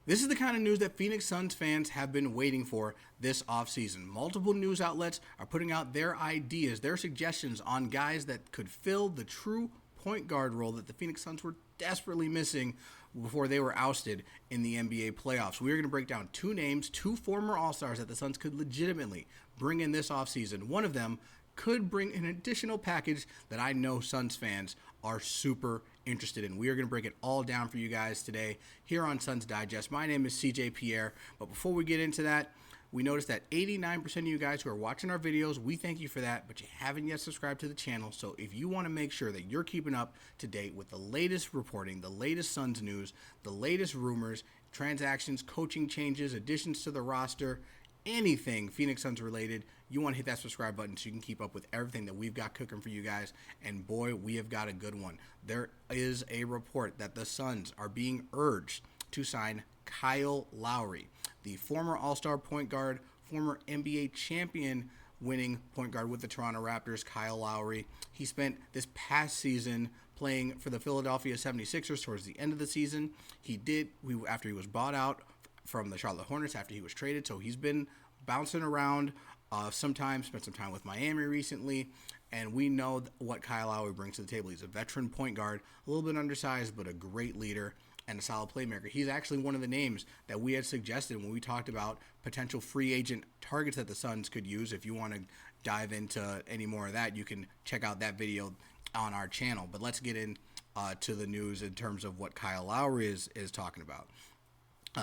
This is the kind of news that Phoenix Suns fans have been waiting for this offseason. Multiple news outlets are putting out their ideas, their suggestions on guys that could fill the true point guard role that the Phoenix Suns were desperately missing before they were ousted in the NBA playoffs. We are going to break down two names, two former All-Stars that the Suns could legitimately bring in this offseason. One of them could bring an additional package that I know Suns fans are super interested in. We are going to break it all down for you guys today here on Suns Digest. My name is CJ Pierre, but before we get into that, we noticed that 89% of you guys who are watching our videos, we thank you for that, but you haven't yet subscribed to the channel. So if you want to make sure that you're keeping up to date with the latest reporting, the latest Suns news, the latest rumors, transactions, coaching changes, additions to the roster, anything Phoenix Suns related, you want to hit that subscribe button so you can keep up with everything that we've got cooking for you guys. And boy, we have got a good one. There is a report that the Suns are being urged to sign Kyle Lowry, the former All-Star point guard, former NBA champion winning point guard with the Toronto Raptors. Kyle Lowry, he spent this past season playing for the Philadelphia 76ers towards the end of the season. After he was bought out from the Charlotte Hornets after he was traded, so he's been bouncing around sometimes, spent some time with Miami recently, and we know what Kyle Lowry brings to the table. He's a veteran point guard, a little bit undersized, but a great leader and a solid playmaker. He's actually one of the names that we had suggested when we talked about potential free agent targets that the Suns could use. If you want to dive into any more of that, you can check out that video on our channel. But let's get in to the news in terms of what Kyle Lowry is talking about.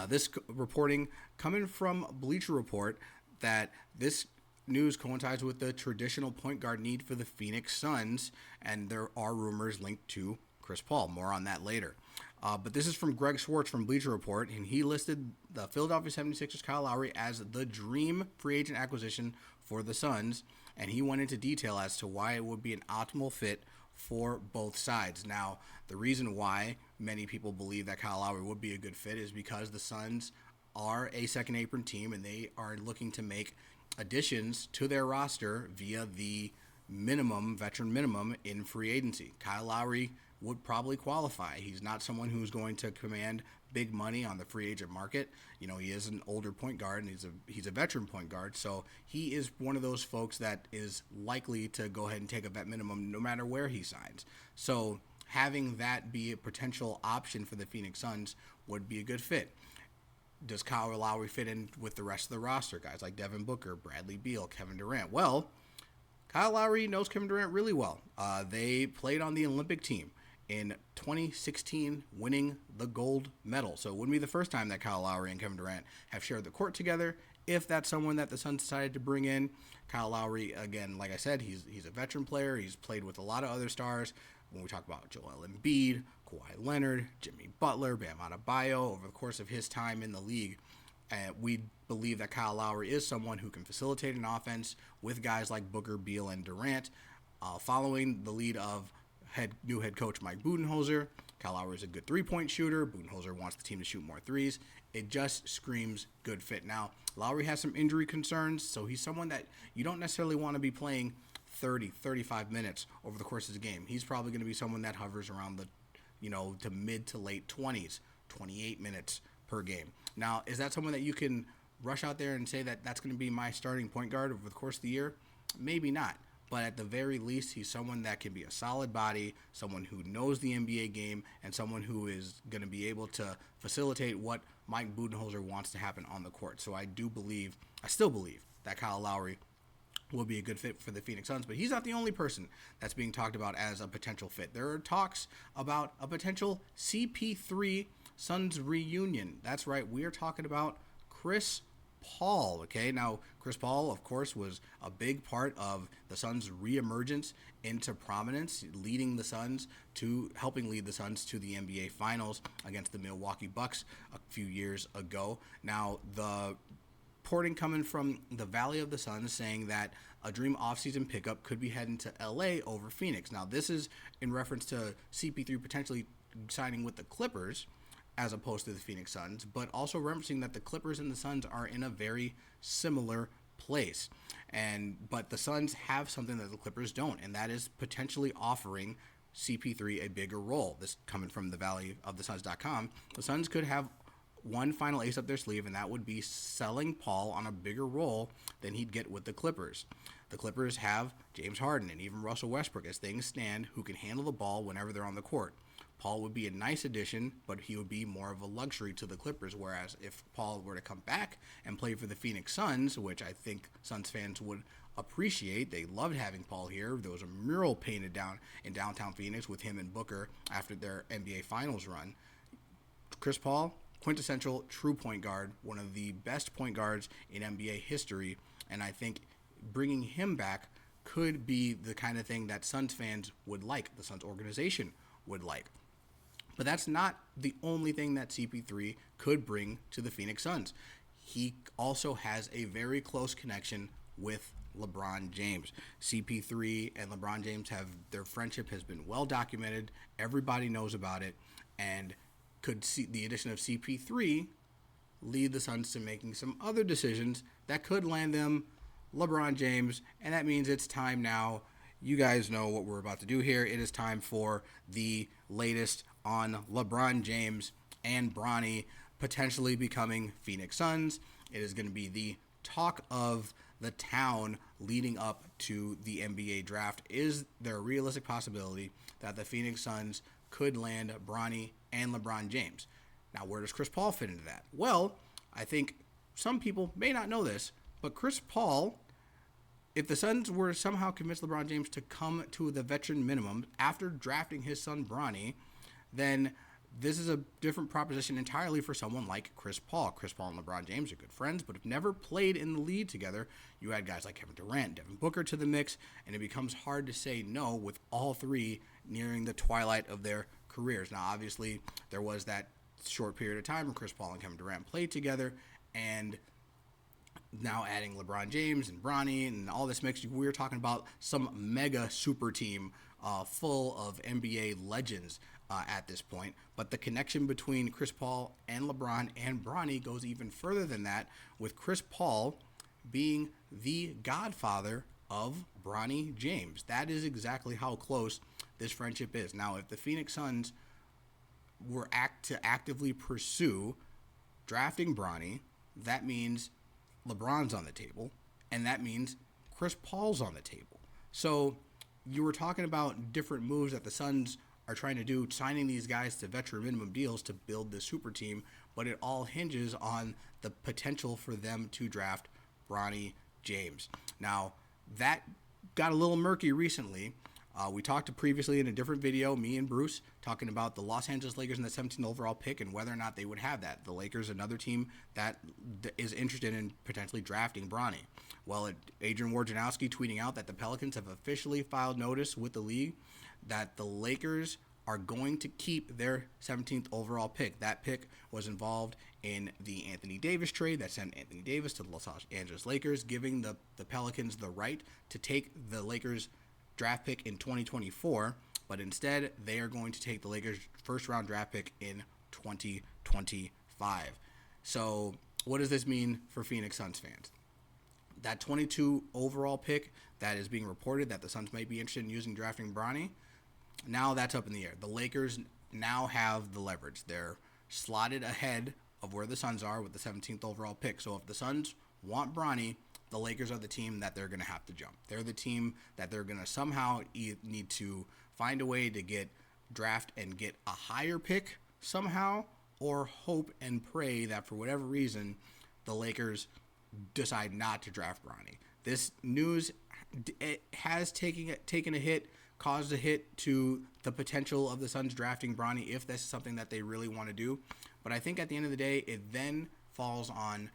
This reporting coming from Bleacher Report that this news coincides with the traditional point guard need for the Phoenix Suns, and there are rumors linked to Chris Paul. More on that later. But this is from Greg Schwartz from Bleacher Report, and he listed the Philadelphia 76ers Kyle Lowry as the dream free agent acquisition for the Suns, and he went into detail as to why it would be an optimal fit for both sides. Now, the reason why many people believe that Kyle Lowry would be a good fit is because the Suns are a second apron team, and they are looking to make additions to their roster via the veteran minimum in free agency. Kyle Lowry would probably qualify. He's not someone who's going to command big money on the free agent market. You know, he is an older point guard, and he's a veteran point guard, so he is one of those folks that is likely to go ahead and take a vet minimum no matter where he signs. So having that be a potential option for the Phoenix Suns would be a good fit. Does Kyle Lowry fit in with the rest of the roster? Guys like Devin Booker, Bradley Beal, Kevin Durant. Well, Kyle Lowry knows Kevin Durant really well. They played on the Olympic team in 2016, winning the gold medal. So it wouldn't be the first time that Kyle Lowry and Kevin Durant have shared the court together. If that's someone that the Suns decided to bring in, Kyle Lowry, again, like I said, he's a veteran player. He's played with a lot of other stars. When we talk about Joel Embiid, Kawhi Leonard, Jimmy Butler, Bam Adebayo, over the course of his time in the league, we believe that Kyle Lowry is someone who can facilitate an offense with guys like Booker, Beal, and Durant. Following the lead of new head coach Mike Budenholzer, Kyle Lowry is a good three-point shooter. Budenholzer wants the team to shoot more threes. It just screams good fit. Now, Lowry has some injury concerns, so he's someone that you don't necessarily want to be playing 30, 35 minutes over the course of the game. He's probably going to be someone that hovers around the, to mid to late 20s, 28 minutes per game. Now, is that someone that you can rush out there and say that that's going to be my starting point guard over the course of the year? Maybe not. But at the very least, he's someone that can be a solid body, someone who knows the NBA game, and someone who is going to be able to facilitate what Mike Budenholzer wants to happen on the court. So I still believe that Kyle Lowry will be a good fit for the Phoenix Suns, but he's not the only person that's being talked about as a potential fit. There are talks about a potential CP3-Suns reunion. That's right, we are talking about Chris Paul. Okay, now Chris Paul, of course, was a big part of the Suns' reemergence into prominence, helping lead the Suns to the NBA Finals against the Milwaukee Bucks a few years ago. Now, the reporting coming from the Valley of the Sun saying that a dream offseason pickup could be heading to LA over Phoenix. Now, this is in reference to CP3 potentially signing with the Clippers as opposed to the Phoenix Suns, but also referencing that the Clippers and the Suns are in a very similar place. But the Suns have something that the Clippers don't, and that is potentially offering CP3 a bigger role. This coming from the Valley of the Suns.com. The Suns could have one final ace up their sleeve, and that would be selling Paul on a bigger role than he'd get with the Clippers. The Clippers have James Harden and even Russell Westbrook, as things stand, who can handle the ball whenever they're on the court. Paul would be a nice addition, but he would be more of a luxury to the Clippers, whereas if Paul were to come back and play for the Phoenix Suns, which I think Suns fans would appreciate, they loved having Paul here. There was a mural painted down in downtown Phoenix with him and Booker after their NBA Finals run. Chris Paul, quintessential true point guard, one of the best point guards in NBA history, and I think bringing him back could be the kind of thing that Suns fans would like, the Suns organization would like. But that's not the only thing that CP3 could bring to the Phoenix Suns. He also has a very close connection with LeBron James. CP3 and LeBron James their friendship has been well documented. Everybody knows about it, and could see the addition of CP3 lead the Suns to making some other decisions that could land them LeBron James, and that means it's time now. You guys know what we're about to do here. It is time for the latest on LeBron James and Bronny potentially becoming Phoenix Suns. It is going to be the talk of the town leading up to the NBA draft. Is there a realistic possibility that the Phoenix Suns could land Bronny and LeBron James? Now, where does Chris Paul fit into that? Well, I think some people may not know this, but Chris Paul, if the Suns were to somehow convince LeBron James to come to the veteran minimum after drafting his son Bronny, then this is a different proposition entirely for someone like Chris Paul. Chris Paul and LeBron James are good friends, but have never played in the league together. You add guys like Kevin Durant, Devin Booker to the mix, and it becomes hard to say no with all three nearing the twilight of their careers. Now, obviously, there was that short period of time where Chris Paul and Kevin Durant played together, and now adding LeBron James and Bronny and all this mix, we're talking about some mega super team full of NBA legends at this point. But the connection between Chris Paul and LeBron and Bronny goes even further than that, with Chris Paul being the godfather of Bronny James. That is exactly how close this friendship is. Now, if the Phoenix Suns were to actively pursue drafting Bronny, that means LeBron's on the table, and that means Chris Paul's on the table. So you were talking about different moves that the Suns are trying to do, signing these guys to veteran minimum deals to build this super team, but it all hinges on the potential for them to draft Bronny James. Now, that got a little murky recently. We talked previously in a different video, me and Bruce, talking about the Los Angeles Lakers and the 17th overall pick and whether or not they would have that. The Lakers, another team that is interested in potentially drafting Bronny. Well, Adrian Wojnarowski tweeting out that the Pelicans have officially filed notice with the league that the Lakers are going to keep their 17th overall pick. That pick was involved in the Anthony Davis trade that sent Anthony Davis to the Los Angeles Lakers, giving the Pelicans the right to take the Lakers draft pick in 2024, but instead they are going to take the Lakers first round draft pick in 2025. So what does this mean for Phoenix Suns fans? That 22 overall pick that is being reported that the Suns might be interested in using drafting Bronny, now that's up in the air. The Lakers now have the leverage. They're slotted ahead of where the Suns are with the 17th overall pick. So if the Suns want Bronny, the Lakers are the team that they're going to have to jump. They're the team that they're going to somehow need to find a way to draft and get a higher pick somehow, or hope and pray that for whatever reason the Lakers decide not to draft Bronny. This news, it has taken a hit, caused a hit to the potential of the Suns drafting Bronny if this is something that they really want to do. But I think at the end of the day, it then falls on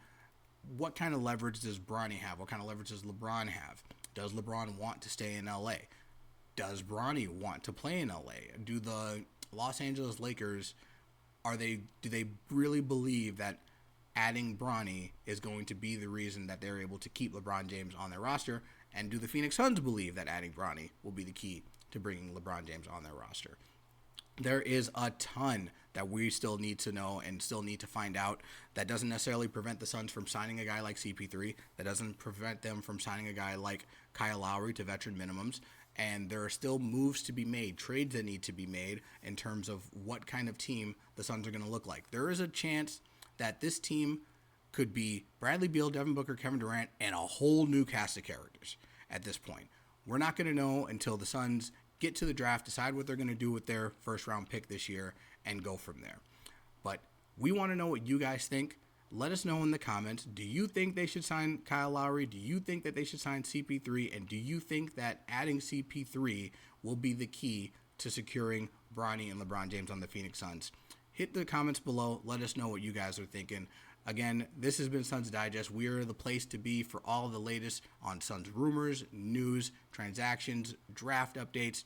what kind of leverage does Bronny have? What kind of leverage does LeBron have? Does LeBron want to stay in LA? Does Bronny want to play in LA? Do the Los Angeles Lakers, do they really believe that adding Bronny is going to be the reason that they're able to keep LeBron James on their roster? And do the Phoenix Suns believe that adding Bronny will be the key to bringing LeBron James on their roster? There is a ton that we still need to know and still need to find out. That doesn't necessarily prevent the Suns from signing a guy like CP3. That doesn't prevent them from signing a guy like Kyle Lowry to veteran minimums. And there are still moves to be made, trades that need to be made in terms of what kind of team the Suns are going to look like. There is a chance that this team could be Bradley Beal, Devin Booker, Kevin Durant, and a whole new cast of characters at this point. We're not going to know until the Suns get to the draft, decide what they're going to do with their first-round pick this year, and go from there. But we want to know what you guys think. Let us know in the comments. Do you think they should sign Kyle Lowry? Do you think that they should sign CP3? And do you think that adding CP3 will be the key to securing Bronny and LeBron James on the Pheonix Suns? Hit the comments below. Let us know what you guys are thinking. Again, this has been Suns Digest. We are the place to be for all the latest on Suns rumors, news, transactions, draft updates.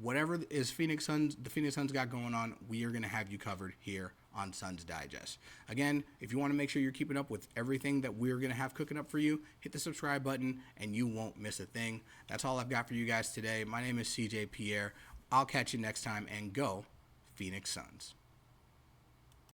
Whatever is the Pheonix Suns got going on, we are going to have you covered here on Suns Digest. Again, if you want to make sure you're keeping up with everything that we're going to have cooking up for you, hit the subscribe button and you won't miss a thing. That's all I've got for you guys today. My name is CJ Pierre. I'll catch you next time, and go Pheonix Suns.